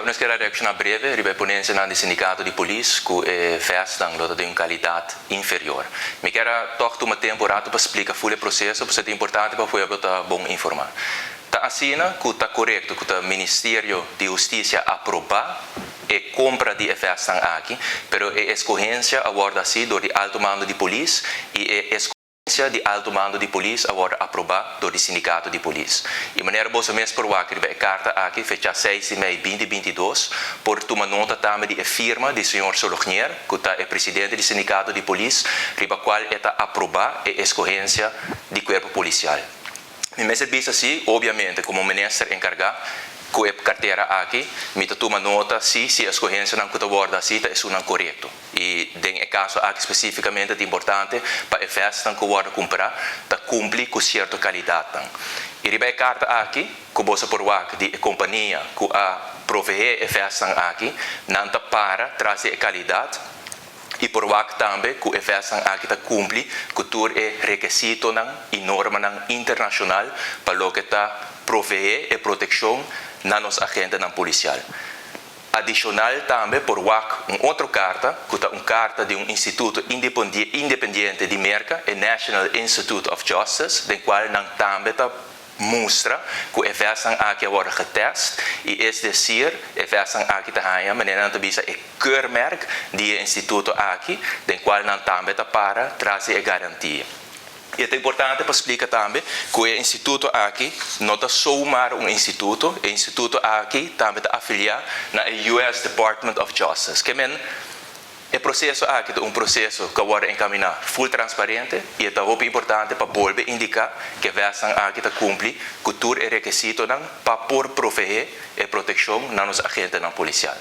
Nós queremos reaccionar breve, ribe ponência no sindicato de polícia que festa de uma qualidade inferior. Me quero tocar uma temporada para explicar o processo, porque é importante para o povo estar bom informar. Está assim que está correto que o Ministério de Justiça aprovar e compra de festa aqui, mas a escorrência agora assim do alto mando de polícia e de alto mando de polícia agora aprovado do sindicato de polícia. E maneira boa mês por a carta aqui fecha 6 de maio de 2022 por uma nota também de firma do senhor Solognier, que é presidente do sindicato de polícia, riba qual está aprovada a escorrência do corpo policial. E me serviço assim, obviamente, como ministro encarregado, com a carteira aqui, me toma nota se a escorrência não está guarda assim, é não correto. E em caso aqui especificamente é importante para a festa que guarda comprar, para cumprir com certa qualidade. E a carta aqui, que você por de companhia que a prover a festa aqui, não está para trazer a qualidade. E por também que a festa aqui está cumpre com todo o requisito e norma internacional para o que está prover a proteção na nossa agenda policial. Adicional também por uma outra carta, que é uma carta de instituto independente de América, o National Institute of Justice, do qual também mostra que a festa aqui agora getest e é dizer, a festa aqui está maneira de bisa é keurmerk do instituto aqui, do qual também para trazer a garantia. E é importante para explicar também que o instituto aqui não está só um instituto, o instituto aqui também está afiliado na US Department of Justice. Que o processo aqui é um processo que agora encaminhar full transparente e é também importante para volver indicar que a versão aqui está cumpre com todo o requisito para prover a proteção na nossa agenda policial.